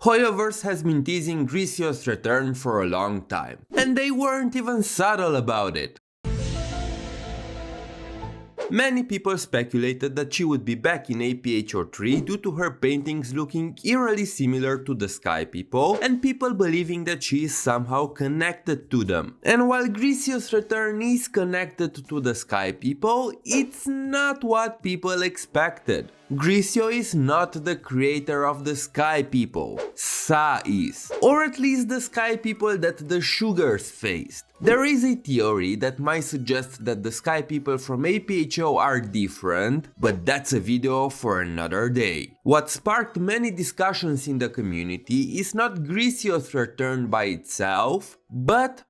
HoYoverse has been teasing Griseo's return for a long time, and they weren't even subtle about it. Many people speculated that she would be back in APHO3 due to her paintings looking eerily similar to the Sky People, and people believing that she is somehow connected to them. And while Griseo's return is connected to the Sky People, it's not what people expected. Griseo is not the creator of the Sky People, Sa is, or at least the Sky People that the Sugars faced. There is a theory that might suggest that the Sky People from APHO are different, but that's a video for another day. What sparked many discussions in the community is not Griseo's return by itself, but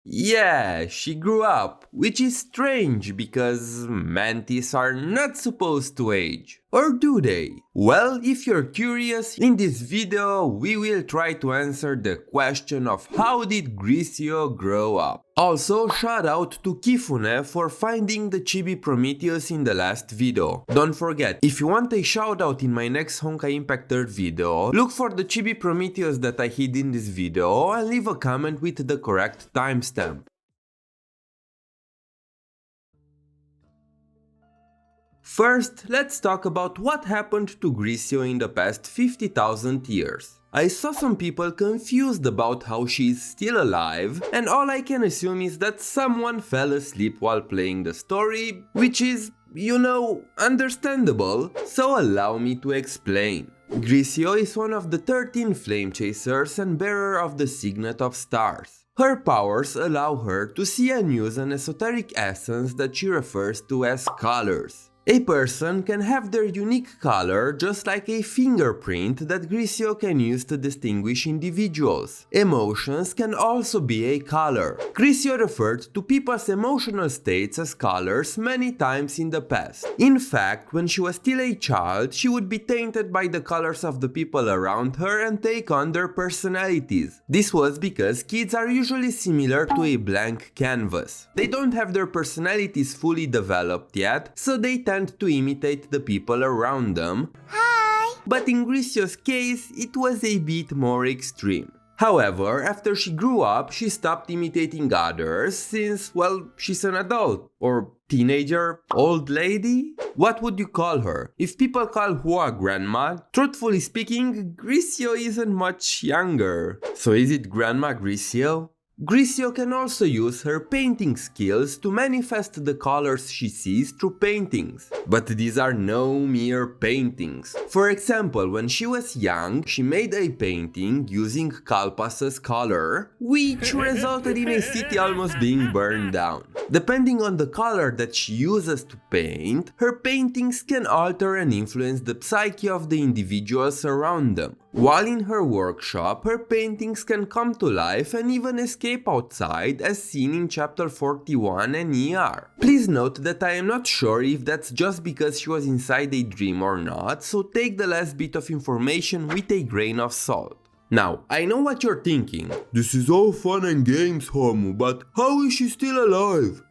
yeah, she grew up, which is strange because mantis are not supposed to age. Or do they? Well, if you're curious, in this video we will try to answer the question of how did Griseo grow up. Also, shout out to Kifune for finding the Chibi Prometheus in the last video. Don't forget, if you want a shout out in my next Honkai Impact 3rd video, look for the Chibi Prometheus that I hid in this video and leave a comment with the correct timestamp. First, let's talk about what happened to Griseo in the past 50,000 years. I saw some people confused about how she is still alive, and all I can assume is that someone fell asleep while playing the story, which is, you know, understandable, so allow me to explain. Griseo is one of the 13 flame chasers and bearer of the Signet of Stars. Her powers allow her to see and use an esoteric essence that she refers to as colors. A person can have their unique color just like a fingerprint that Griseo can use to distinguish individuals. Emotions can also be a color. Griseo referred to people's emotional states as colors many times in the past. In fact, when she was still a child, she would be tainted by the colors of the people around her and take on their personalities. This was because kids are usually similar to a blank canvas. They don't have their personalities fully developed yet, so they tend to imitate the people around them. Hi! But in Griseo's case, it was a bit more extreme. However, after she grew up, she stopped imitating others since, well, she's an adult, or teenager, old lady? What would you call her? If people call Hua grandma, truthfully speaking, Griseo isn't much younger. So is it Grandma Griseo? Griseo can also use her painting skills to manifest the colors she sees through paintings. But these are no mere paintings. For example, when she was young, she made a painting using Kalpas's color, which resulted in a city almost being burned down. Depending on the color that she uses to paint, her paintings can alter and influence the psyche of the individuals around them. While in her workshop, her paintings can come to life and even escape outside, as seen in chapter 41 and ER. Please note that I am not sure if that's just because she was inside a dream or not, so take the last bit of information with a grain of salt. Now, I know what you're thinking. This is all fun and games, Homu, but how is she still alive?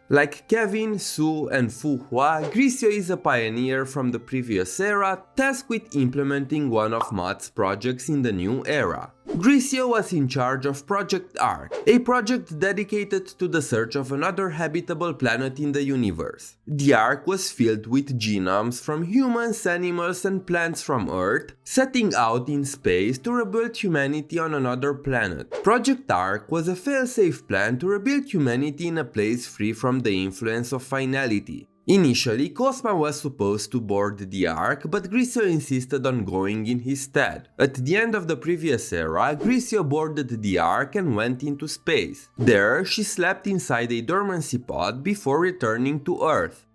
Like Kevin, Sue, and Fu Hua, Griseo is a pioneer from the previous era, tasked with implementing one of Matt's projects in the new era. Griseo was in charge of Project Ark, a project dedicated to the search of another habitable planet in the universe. The Ark was filled with genomes from humans, animals, and plants from Earth, setting out in space to rebuild humanity on another planet. Project Ark was a fail-safe plan to rebuild humanity in a place free from the influence of finality. Initially, Cosma was supposed to board the Ark, but Griseo insisted on going in his stead. At the end of the previous era, Griseo boarded the Ark and went into space. There, she slept inside a dormancy pod before returning to Earth.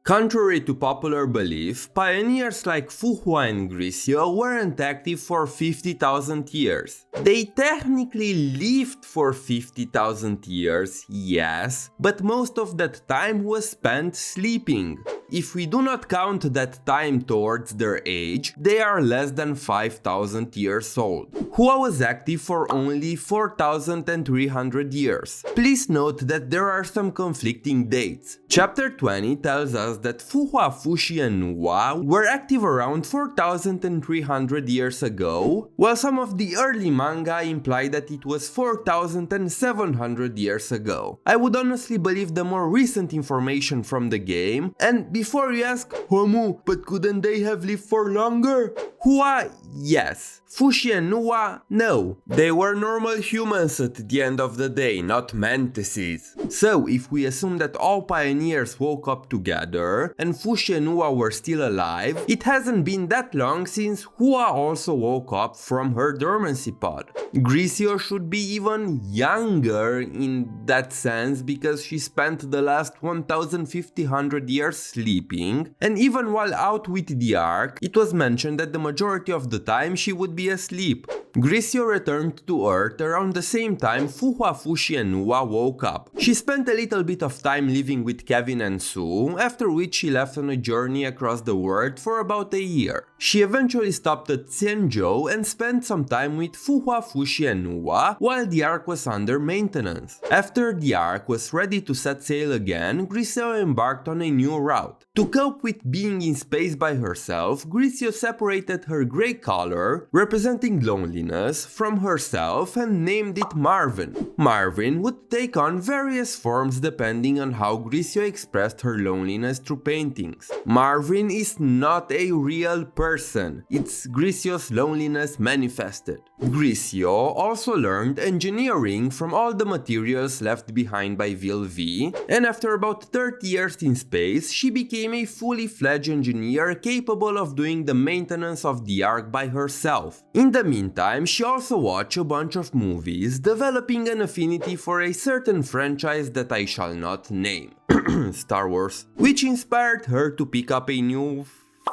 Contrary to popular belief, pioneers like Fu Hua and Griseo weren't active for 50,000 years. They technically lived for 50,000 years, yes, but most of that time was spent sleeping. if we do not count that time towards their age, they are less than 5,000 years old. Hua was active for only 4,300 years. Please note that there are some conflicting dates. Chapter 20 tells us that Fu Hua, Fushi and Hua were active around 4,300 years ago, while some of the early manga imply that it was 4,700 years ago. I would honestly believe the more recent information from the game, and before you ask, Homu, but couldn't they have lived for longer? Hua, yes. Fushi and Hua, no. They were normal humans at the end of the day, not mantises. So, if we assume that all pioneers woke up together, and Fushi and Hua were still alive, it hasn't been that long since Hua also woke up from her dormancy pod. Griseo should be even younger in that sense because she spent the last 1,500 years sleeping, and even while out with the Ark, it was mentioned that the majority of the time she would be asleep. Griseo returned to Earth around the same time Fu Hua, Fushi and Hua woke up. She spent a little bit of time living with Kevin and Sue, after which she left on a journey across the world for about a year. She eventually stopped at Xianzhou and spent some time with Fu Hua, Fushi and Hua while the Ark was under maintenance. After the Ark was ready to set sail again, Griseo embarked on a new route. To cope with being in space by herself, Griseo separated her grey color, representing loneliness, from herself and named it Marvin. Marvin would take on various forms depending on how Griseo expressed her loneliness through paintings. Marvin is not a real person, it's Griseo's loneliness manifested. Griseo also learned engineering from all the materials left behind by Vilvi, and after about 30 years in space, she became a fully fledged engineer capable of doing the maintenance of the Ark by herself. In the meantime, she also watched a bunch of movies, developing an affinity for a certain franchise that I shall not name, Star Wars, which inspired her to pick up a new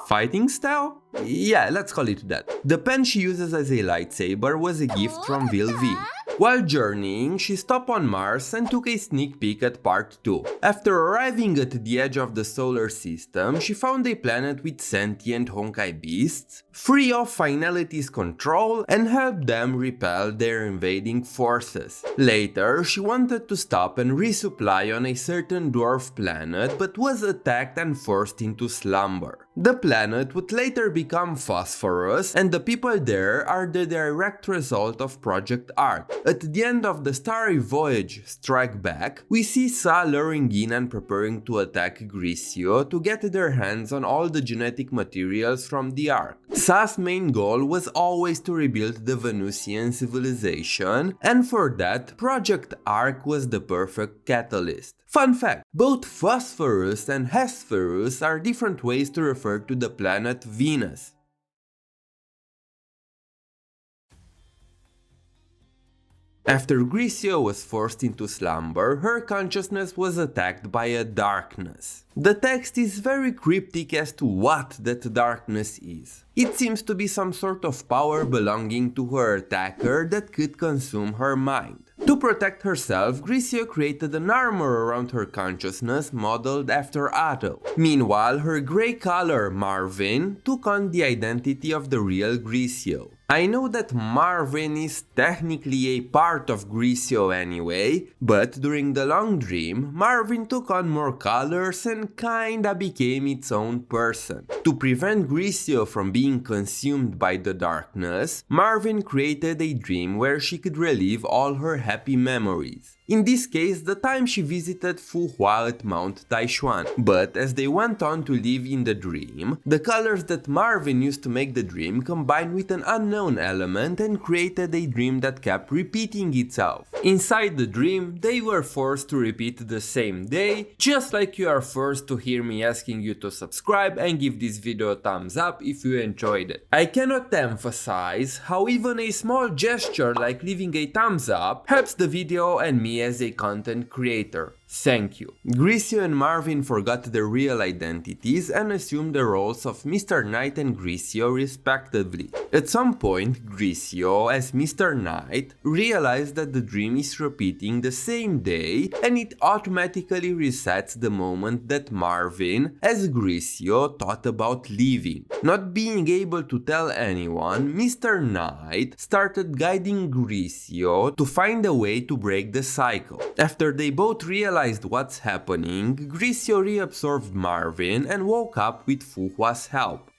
fighting style? Yeah, let's call it that. The pen she uses as a lightsaber was a gift from Vilvi. While journeying, she stopped on Mars and took a sneak peek at Part 2. After arriving at the edge of the solar system, she found a planet with sentient Honkai beasts, free of Finality's control, and helped them repel their invading forces. Later, she wanted to stop and resupply on a certain dwarf planet, but was attacked and forced into slumber. The planet would later become phosphorus, and the people there are the direct result of Project Ark. At the end of the Starry Voyage Strike Back, we see Sa luring in and preparing to attack Griseo to get their hands on all the genetic materials from the Ark. Sa's main goal was always to rebuild the Venusian civilization, and for that, Project Ark was the perfect catalyst. Fun fact, both Phosphorus and Hesperus are different ways to refer to the planet Venus. After Griseo was forced into slumber, her consciousness was attacked by a darkness. The text is very cryptic as to what that darkness is. It seems to be some sort of power belonging to her attacker that could consume her mind. To protect herself, Griseo created an armor around her consciousness modeled after Otto. Meanwhile, her grey color, Marvin, took on the identity of the real Griseo. I know that Marvin is technically a part of Griseo anyway, but during the long dream, Marvin took on more colors and kinda became its own person. To prevent Griseo from being consumed by the darkness, Marvin created a dream where she could relive all her happy memories. In this case, the time she visited Fu Hua at Mount Taishuan. But as they went on to live in the dream, the colors that Marvin used to make the dream combined with an unknown element and created a dream that kept repeating itself. Inside the dream, they were forced to repeat the same day, just like you are forced to hear me asking you to subscribe and give this video a thumbs up if you enjoyed it. I cannot emphasize how even a small gesture like leaving a thumbs up helps the video and me as a content creator. Thank you. Griseo and Marvin forgot their real identities and assumed the roles of Mr. Knight and Griseo respectively. At some point, Griseo, as Mr. Knight, realized that the dream is repeating the same day and it automatically resets the moment that Marvin, as Griseo, thought about leaving. Not being able to tell anyone, Mr. Knight started guiding Griseo to find a way to break the cycle. After they both realized what's happening, Griseo reabsorbed Marvin and woke up with Fu Hua's help.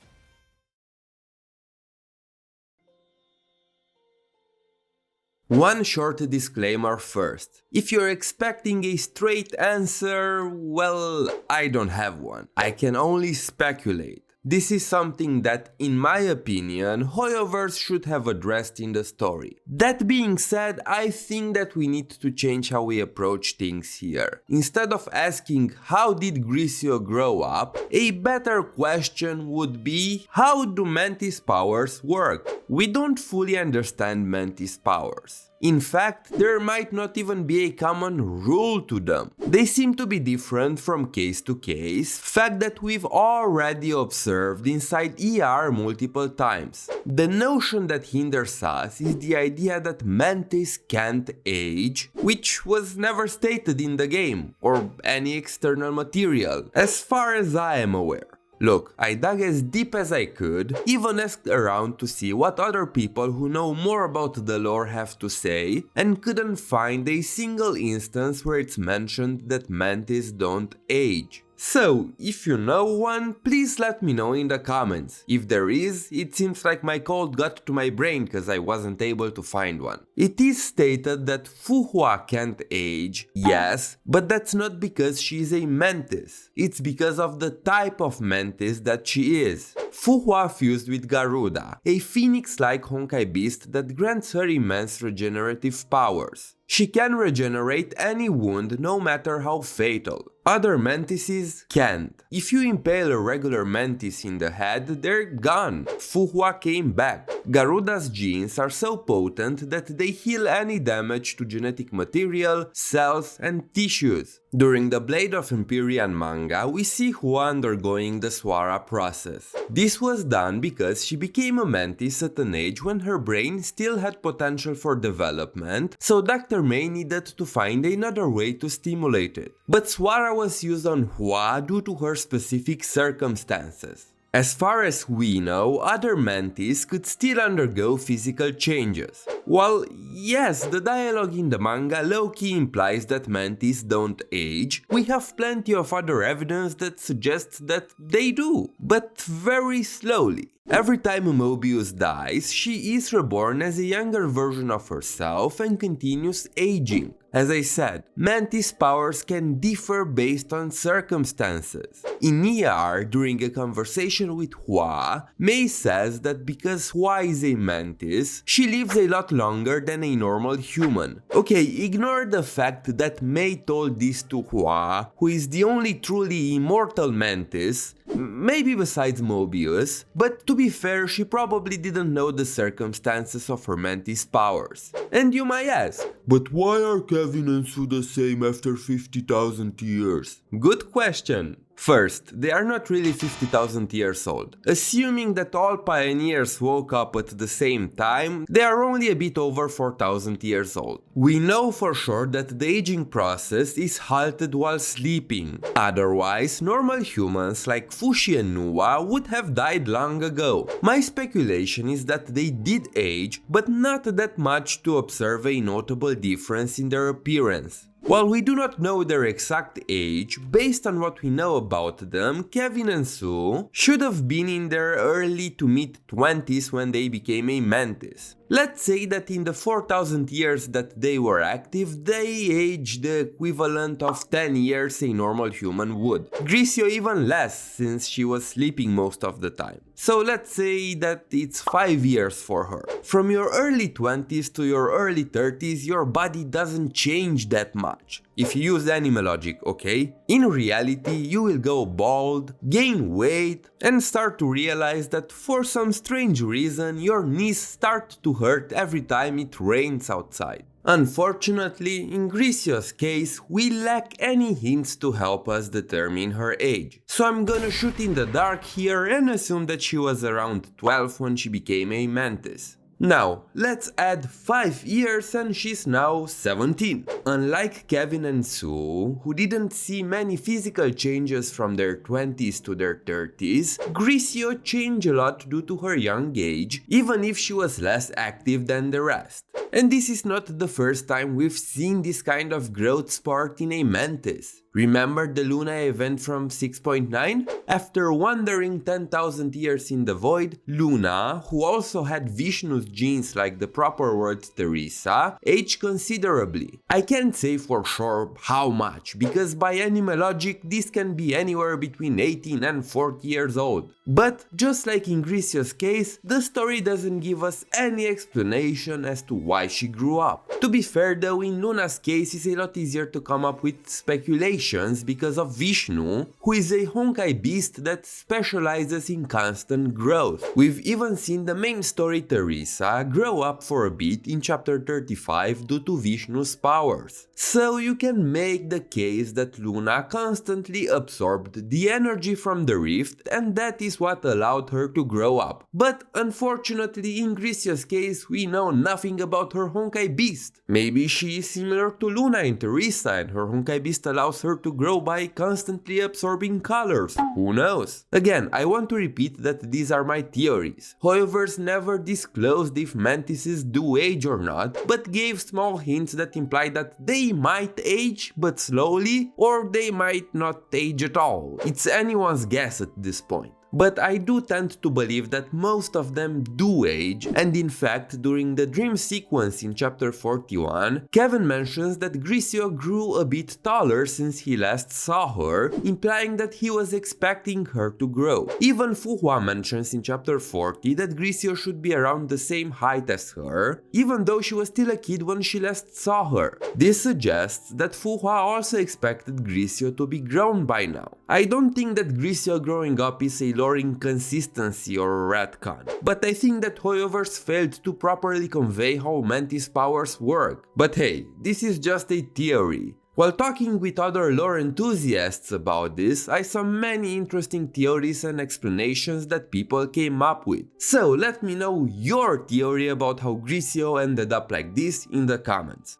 One short disclaimer first. If you're expecting a straight answer, well, I don't have one. I can only speculate. This is something that, in my opinion, HoYoverse should have addressed in the story. That being said, I think that we need to change how we approach things here. Instead of asking how did Griseo grow up, a better question would be how do Mantis powers work? We don't fully understand Mantis powers. In fact, there might not even be a common rule to them. They seem to be different from case to case, fact that we've already observed inside ER multiple times. The notion that hinders us is the idea that Mantis can't age, which was never stated in the game, or any external material, as far as I am aware. Look, I dug as deep as I could, even asked around to see what other people who know more about the lore have to say, and couldn't find a single instance where it's mentioned that Mantis don't age. So, if you know one, please let me know in the comments. If there is, it seems like my cold got to my brain cause I wasn't able to find one. It is stated that Fu Hua can't age, yes, but that's not because she is a mantis. It's because of the type of mantis that she is. Fu Hua fused with Garuda, a phoenix-like Honkai beast that grants her immense regenerative powers. She can regenerate any wound no matter how fatal. Other mantises can't. If you impale a regular mantis in the head, they're gone. Fu Hua came back. Garuda's genes are so potent that they heal any damage to genetic material, cells, and tissues. During the Blade of Empyrean manga, we see Hua undergoing the Swara process. This was done because she became a mantis at an age when her brain still had potential for development, so Dr. May needed to find another way to stimulate it. But Swara was used on Hua due to her specific circumstances. As far as we know, other mantis could still undergo physical changes. While yes, the dialogue in the manga low-key implies that mantis don't age, we have plenty of other evidence that suggests that they do, but very slowly. Every time Mobius dies, she is reborn as a younger version of herself and continues aging. As I said, Mantis powers can differ based on circumstances. In ER, during a conversation with Hua, Mei says that because Hua is a Mantis, she lives a lot longer than a normal human. Okay, ignore the fact that Mei told this to Hua, who is the only truly immortal Mantis, maybe besides Mobius, but to be fair, she probably didn't know the circumstances of her Mantis powers. And you might ask, but why are Kevin and Sue the same after 50,000 years? Good question. First, they are not really 50,000 years old. Assuming that all pioneers woke up at the same time, they are only a bit over 4,000 years old. We know for sure that the aging process is halted while sleeping. Otherwise, normal humans like Fushi and Nuwa would have died long ago. My speculation is that they did age, but not that much to observe a notable difference in their appearance. While we do not know their exact age, based on what we know about them, Kevin and Sue should have been in their early to mid-20s when they became a mantis. Let's say that in the 4,000 years that they were active, they aged the equivalent of 10 years a normal human would. Griseo even less, since she was sleeping most of the time. So let's say that it's 5 years for her. From your early 20s to your early 30s, your body doesn't change that much. If you use anime logic, okay? In reality, you will go bald, gain weight, and start to realize that for some strange reason your knees start to hurt every time it rains outside. Unfortunately, in Griseo's case, we lack any hints to help us determine her age. So I'm gonna shoot in the dark here and assume that she was around 12 when she became a mantis. Now, let's add 5 years and she's now 17. Unlike Kevin and Sue, who didn't see many physical changes from their 20s to their 30s, Griseo changed a lot due to her young age, even if she was less active than the rest. And this is not the first time we've seen this kind of growth spurt in a mantis. Remember the Luna event from 6.9? After wandering 10,000 years in the void, Luna, who also had Vishnu's genes like the proper word Teresa, aged considerably. I can't say for sure how much, because by animal logic this can be anywhere between 18 and 40 years old. But just like in Griseo's case, the story doesn't give us any explanation as to why she grew up. To be fair though, in Luna's case it's a lot easier to come up with speculation because of Vishnu, who is a Honkai beast that specializes in constant growth. We've even seen the main story Teresa grow up for a bit in chapter 35 due to Vishnu's powers. So you can make the case that Luna constantly absorbed the energy from the rift and that is what allowed her to grow up. But unfortunately in Griseo's case we know nothing about her Honkai beast. Maybe she is similar to Luna in Teresa and her Honkai beast allows her to grow by constantly absorbing colors. Who knows? Again, I want to repeat that these are my theories. HoYoverse never disclosed if mantises do age or not, but gave small hints that imply that they might age, but slowly, or they might not age at all. It's anyone's guess at this point. But I do tend to believe that most of them do age, and in fact during the dream sequence in chapter 41, Kevin mentions that Griseo grew a bit taller since he last saw her, implying that he was expecting her to grow. Even Fu Hua mentions in chapter 40 that Griseo should be around the same height as her, even though she was still a kid when she last saw her. This suggests that Fu Hua also expected Griseo to be grown by now. I don't think that Griseo growing up is a lore inconsistency or retcon, but I think that HoYoverse failed to properly convey how Mantis powers work. But hey, this is just a theory. While talking with other lore enthusiasts about this, I saw many interesting theories and explanations that people came up with. So let me know your theory about how Griseo ended up like this in the comments.